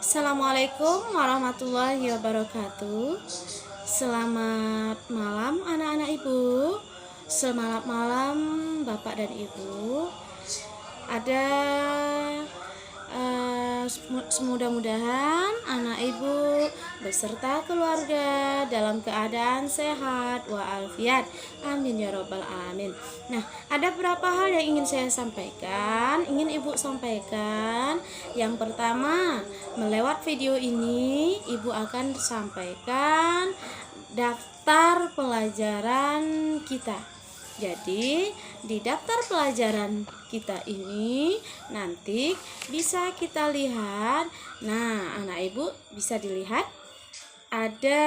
Assalamualaikum warahmatullahi wabarakatuh. Selamat malam anak-anak ibu. Selamat malam bapak dan ibu. Ada semudah-mudahan anak ibu beserta keluarga dalam keadaan sehat walafiat. Amin ya robbal alamin. Nah, ada beberapa hal yang ingin saya sampaikan, ingin ibu sampaikan. Yang pertama, melewat video ini ibu akan sampaikan daftar pelajaran kita. Jadi di daftar pelajaran kita ini nanti bisa kita lihat. Nah, anak ibu bisa dilihat ada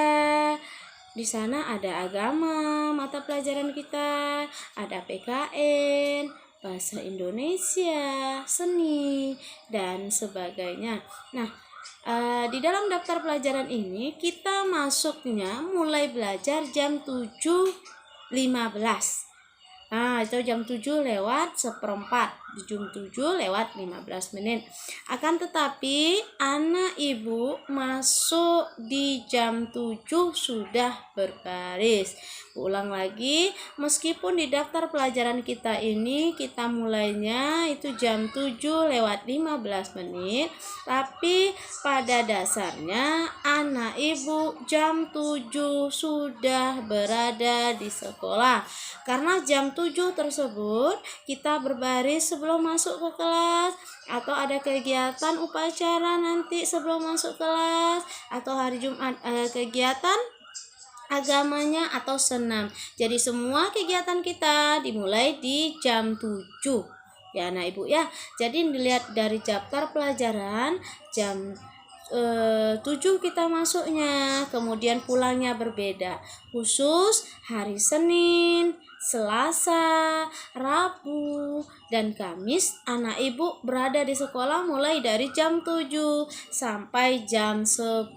di sana ada agama, mata pelajaran kita, ada PKN, bahasa Indonesia, seni, dan sebagainya. Nah, di dalam daftar pelajaran ini kita masuknya mulai belajar jam 7.15. Itu jam 7 lewat seperempat, jam 7 lewat 15 menit. Akan tetapi anak ibu masuk di jam 7 sudah berbaris. Ulang lagi, meskipun di daftar pelajaran kita ini kita mulainya itu jam 7 lewat 15 menit, tapi pada dasarnya anak ibu jam 7 sudah berada di sekolah. Karena jam 7 tersebut kita berbaris sebelum masuk ke kelas, atau ada kegiatan upacara nanti sebelum masuk kelas, atau hari Jumat kegiatan agamanya atau senam. Jadi semua kegiatan kita dimulai di jam 7 ya anak ibu ya. Jadi dilihat dari daftar pelajaran jam 7 kita masuknya, kemudian pulangnya berbeda. Khusus hari Senin, Selasa, Rabu, dan Kamis anak ibu berada di sekolah mulai dari jam 7 sampai jam 10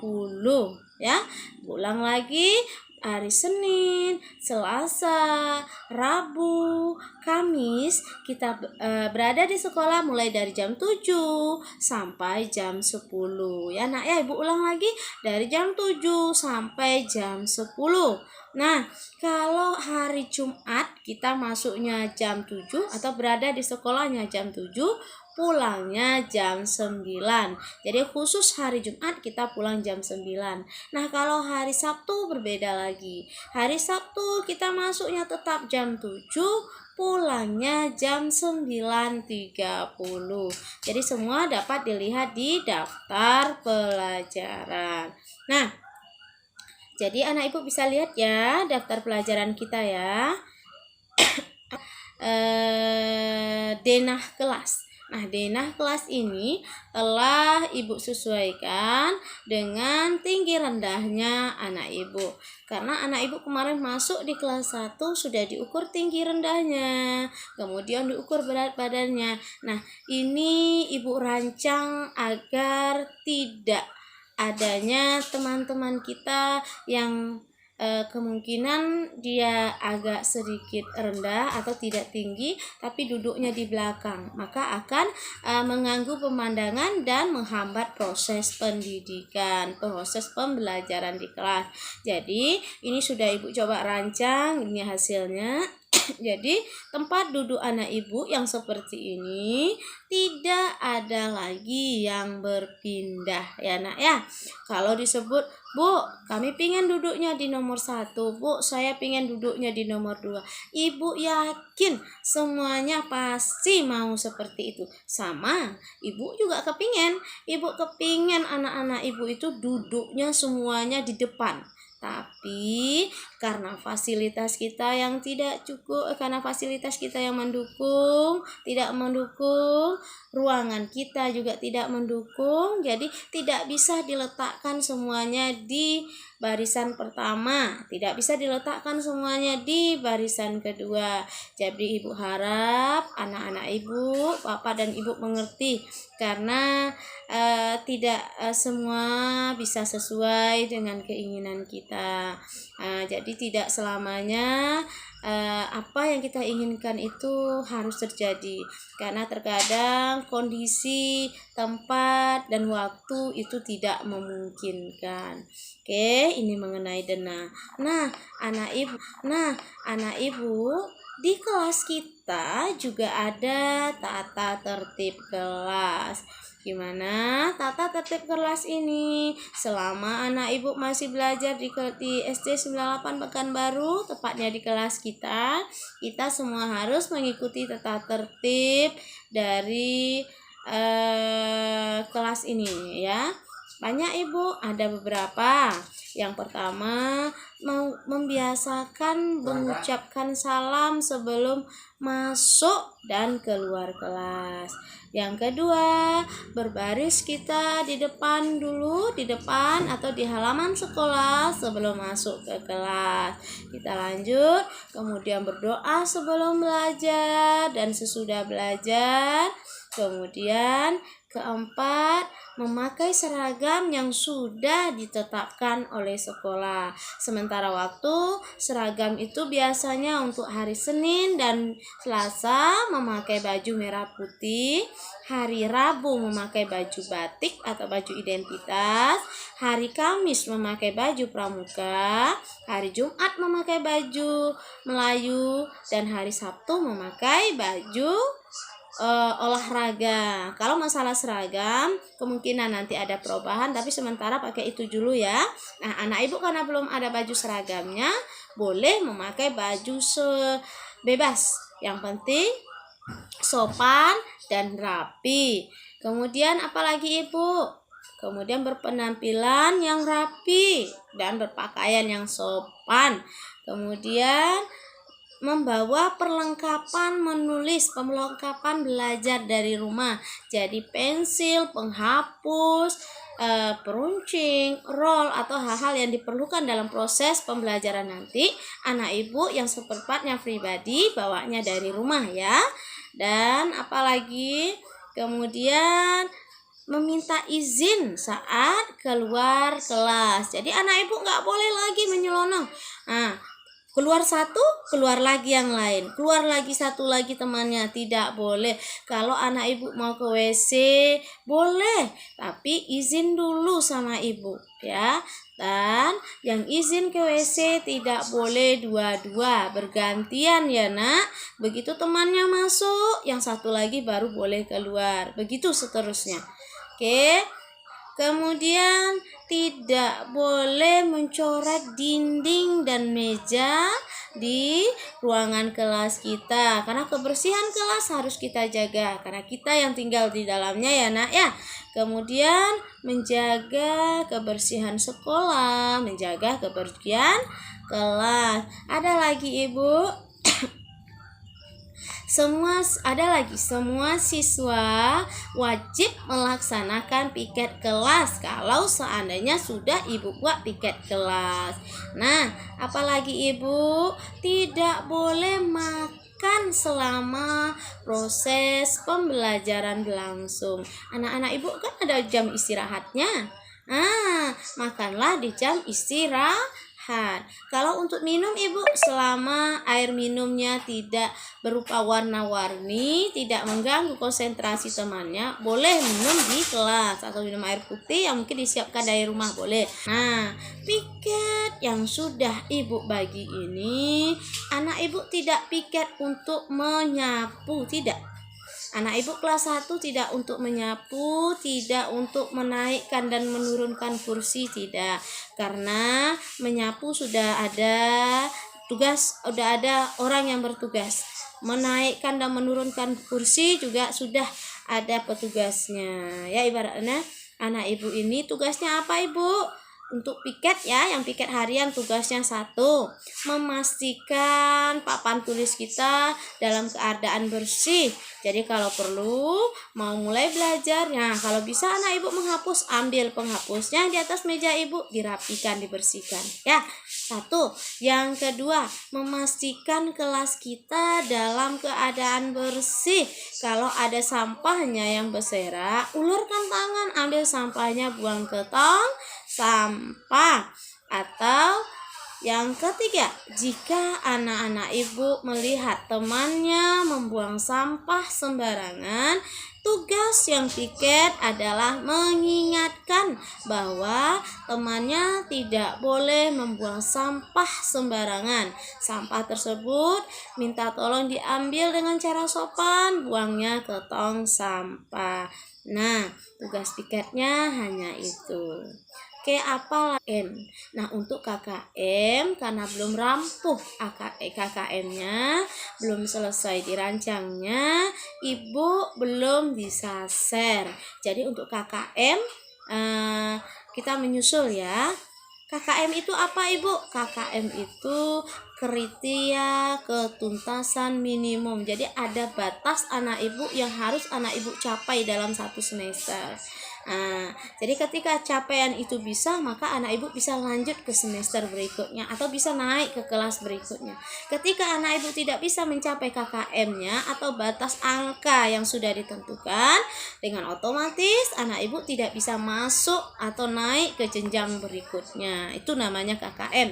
ya. Ulang lagi, hari Senin, Selasa, Rabu, Kamis kita berada di sekolah mulai dari jam 7 sampai jam 10 ya nak ya. Ibu ulang lagi, dari jam 7 sampai jam 10. Nah, kalau hari Jumat kita masuknya jam 7 atau berada di sekolahnya jam 7, pulangnya jam 9. Jadi khusus hari Jumat kita pulang jam 9. Nah, kalau hari Sabtu berbeda lagi. Hari Sabtu kita masuknya tetap jam 7, pulangnya jam 9.30. Jadi semua dapat dilihat di daftar pelajaran. Nah, jadi anak ibu bisa lihat ya daftar pelajaran kita ya. Denah kelas. Nah, denah kelas ini telah ibu sesuaikan dengan tinggi rendahnya anak ibu. Karena anak ibu kemarin masuk di kelas 1 sudah diukur tinggi rendahnya, kemudian diukur berat badannya. Nah, ini ibu rancang agar tidak adanya teman-teman kita yang kemungkinan dia agak sedikit rendah atau tidak tinggi tapi duduknya di belakang, maka akan mengganggu pemandangan dan menghambat proses pendidikan, proses pembelajaran di kelas. Jadi ini sudah ibu coba rancang, ini hasilnya. Jadi tempat duduk anak ibu yang seperti ini tidak ada lagi yang berpindah ya nak ya. Kalau disebut, Bu, kami pingin duduknya di nomor 1, Bu, saya pingin duduknya di nomor 2. Ibu yakin semuanya pasti mau seperti itu. Sama, ibu juga kepingin. Ibu kepingin anak-anak ibu itu duduknya semuanya di depan. Tapi karena fasilitas kita yang tidak cukup, karena fasilitas kita yang tidak mendukung, ruangan kita juga tidak mendukung, jadi tidak bisa diletakkan semuanya di barisan pertama, tidak bisa diletakkan semuanya di barisan kedua. Jadi ibu harap anak-anak ibu, bapak dan ibu mengerti, karena tidak semua bisa sesuai dengan keinginan kita. Jadi tidak selamanya apa yang kita inginkan itu harus terjadi, karena terkadang kondisi, tempat, dan waktu itu tidak memungkinkan. Oke, ini mengenai denah. Nah, anak ibu, di kelas kita juga ada tata tertib kelas. Gimana tata tertib kelas ini? Selama anak ibu masih belajar di SD 98 Pekanbaru, tepatnya di kelas kita semua harus mengikuti tata tertib dari kelas ini ya. Banyak ibu, ada beberapa. Yang pertama, mau membiasakan mengucapkan salam sebelum masuk dan keluar kelas. Yang kedua, berbaris kita di depan dulu, di depan atau di halaman sekolah sebelum masuk ke kelas. Kita lanjut, kemudian berdoa sebelum belajar dan sesudah belajar. Kemudian keempat, memakai seragam yang sudah ditetapkan oleh sekolah. Sementara waktu, seragam itu biasanya untuk hari Senin dan Selasa memakai baju merah putih, hari Rabu memakai baju batik atau baju identitas, hari Kamis memakai baju pramuka, hari Jumat memakai baju Melayu, dan hari Sabtu memakai baju olahraga. Kalau masalah seragam kemungkinan nanti ada perubahan, tapi sementara pakai itu dulu ya. Nah, anak ibu karena belum ada baju seragamnya, boleh memakai baju bebas. Yang penting sopan dan rapi. Kemudian apalagi ibu? Kemudian berpenampilan yang rapi dan berpakaian yang sopan. Kemudian membawa perlengkapan menulis, perlengkapan belajar dari rumah. Jadi pensil, penghapus, peruncing, roll atau hal-hal yang diperlukan dalam proses pembelajaran nanti. Anak ibu yang seperempatnya pribadi bawanya dari rumah ya. Dan apalagi kemudian meminta izin saat keluar kelas. Jadi anak ibu nggak boleh lagi menyelonong. Nah, keluar satu, keluar lagi yang lain. Keluar lagi satu lagi temannya, tidak boleh. Kalau anak ibu mau ke WC, boleh, tapi izin dulu sama ibu ya. Dan yang izin ke WC tidak boleh dua-dua, bergantian ya nak. Begitu temannya masuk, yang satu lagi baru boleh keluar. Begitu seterusnya. Oke. Kemudian tidak boleh mencoret dinding dan meja di ruangan kelas kita, karena kebersihan kelas harus kita jaga karena kita yang tinggal di dalamnya ya nak ya. Kemudian menjaga kebersihan sekolah, menjaga kebersihan kelas. Ada lagi ibu, semua siswa wajib melaksanakan piket kelas kalau seandainya sudah ibu buat piket kelas. Nah, apalagi ibu, tidak boleh makan selama proses pembelajaran berlangsung. Anak-anak ibu kan ada jam istirahatnya. Makanlah di jam istirahat. Kalau untuk minum ibu, selama air minumnya tidak berupa warna-warni, tidak mengganggu konsentrasi temannya, boleh minum di kelas atau minum air putih yang mungkin disiapkan dari rumah boleh. Nah, piket yang sudah ibu bagi ini, anak ibu tidak piket untuk menyapu, tidak. Anak ibu kelas 1 tidak untuk menyapu, tidak untuk menaikkan dan menurunkan kursi, tidak. Karena menyapu sudah ada tugas, sudah ada orang yang bertugas. Menaikkan dan menurunkan kursi juga sudah ada petugasnya. Ya, ibaratnya anak ibu ini tugasnya apa ibu? Untuk piket ya, yang piket harian tugasnya 1, memastikan papan tulis kita dalam keadaan bersih. Jadi kalau perlu mau mulai belajar, nah kalau bisa anak ibu menghapus, ambil penghapusnya di atas meja ibu, dirapikan, dibersihkan ya. 1. Yang kedua, memastikan kelas kita dalam keadaan bersih. Kalau ada sampahnya yang berserak, ulurkan tangan, ambil sampahnya, buang ke tong sampah atau Yang ketiga, jika anak-anak ibu melihat temannya membuang sampah sembarangan, tugas yang piket adalah mengingatkan bahwa temannya tidak boleh membuang sampah sembarangan. Sampah tersebut minta tolong diambil dengan cara sopan, buangnya ke tong sampah. Nah, tugas piketnya hanya itu. Oke, apa KKM? Nah, untuk KKM karena belum rampung KKM-nya, belum selesai dirancangnya, ibu belum bisa share. Jadi untuk KKM kita menyusul ya. KKM itu apa ibu? KKM itu kriteria ketuntasan minimum. Jadi ada batas anak ibu yang harus anak ibu capai dalam satu semester. Jadi ketika capaian itu bisa, maka anak ibu bisa lanjut ke semester berikutnya atau bisa naik ke kelas berikutnya. Ketika anak ibu tidak bisa mencapai KKM-nya atau batas angka yang sudah ditentukan, dengan otomatis anak ibu tidak bisa masuk atau naik ke jenjang berikutnya. Itu namanya KKM.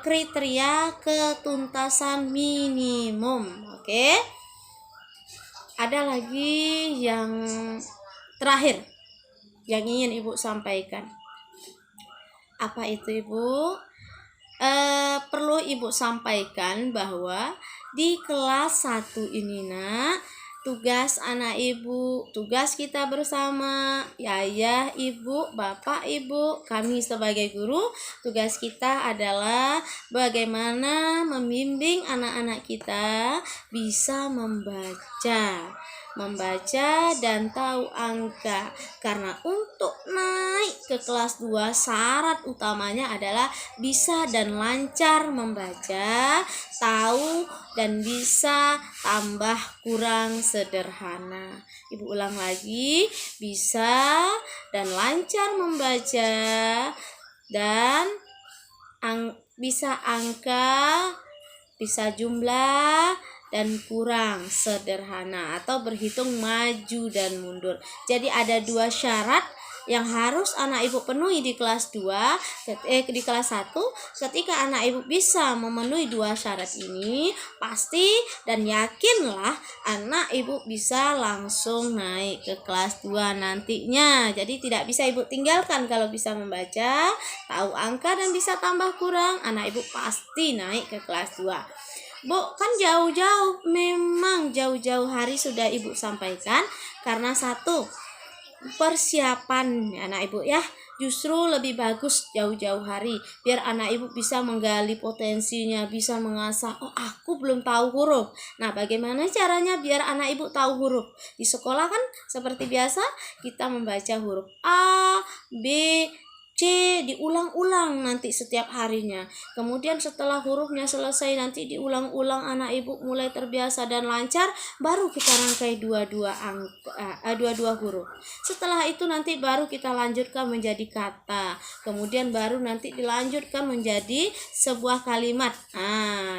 Kriteria ketuntasan minimum. Oke. Ada lagi yang terakhir yang ingin ibu sampaikan. Apa itu ibu? Perlu ibu sampaikan bahwa di kelas 1 ini nak, tugas anak ibu, tugas kita bersama, ayah, ibu, bapak, ibu, kami sebagai guru, tugas kita adalah bagaimana membimbing anak-anak kita bisa membaca dan tahu angka. Karena untuk naik ke kelas 2 syarat utamanya adalah bisa dan lancar membaca, tahu dan bisa tambah kurang sederhana. Ibu ulang lagi, bisa dan lancar membaca dan bisa angka, bisa jumlah dan kurang sederhana atau berhitung maju dan mundur. Jadi ada 2 syarat yang harus anak ibu penuhi di kelas 2, di kelas 1. Ketika anak ibu bisa memenuhi 2 syarat ini, pasti dan yakinlah anak ibu bisa langsung naik ke kelas 2 nantinya. Jadi tidak bisa ibu tinggalkan. Kalau bisa membaca, tahu angka dan bisa tambah kurang, anak ibu pasti naik ke kelas 2. Bu, kan memang jauh-jauh hari sudah ibu sampaikan karena satu, persiapan anak ibu ya, justru lebih bagus jauh-jauh hari biar anak ibu bisa menggali potensinya, bisa mengasah, oh aku belum tahu huruf. Nah, bagaimana caranya biar anak ibu tahu huruf? Di sekolah kan seperti biasa kita membaca huruf A, B, C diulang-ulang nanti setiap harinya. Kemudian setelah hurufnya selesai nanti diulang-ulang, anak ibu mulai terbiasa dan lancar, baru kita rangkai dua-dua huruf. Setelah itu nanti baru kita lanjutkan menjadi kata. Kemudian baru nanti dilanjutkan menjadi sebuah kalimat.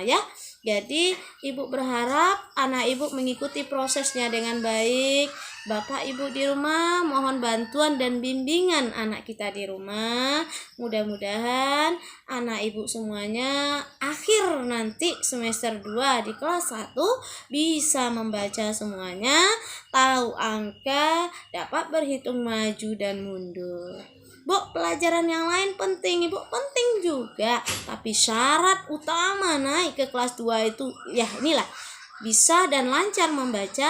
Ya. Jadi ibu berharap anak ibu mengikuti prosesnya dengan baik. Bapak ibu di rumah mohon bantuan dan bimbingan anak kita di rumah. Mudah-mudahan anak ibu semuanya akhir nanti semester 2 di kelas 1 bisa membaca semuanya, tahu angka, dapat berhitung maju dan mundur. Bu, pelajaran yang lain penting ibu, penting juga, tapi syarat utama naik ke kelas 2 itu ya inilah, bisa dan lancar membaca,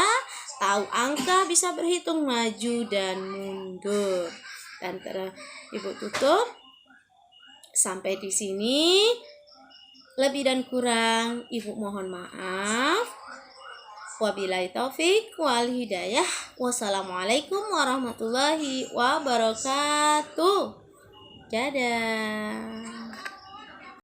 tahu angka, bisa berhitung maju dan mundur. Dan ibu tutup sampai di sini. Lebih dan kurang ibu mohon maaf. Wabillahi taufik wal hidayah. Wassalamualaikum warahmatullahi wabarakatuh. Dadah.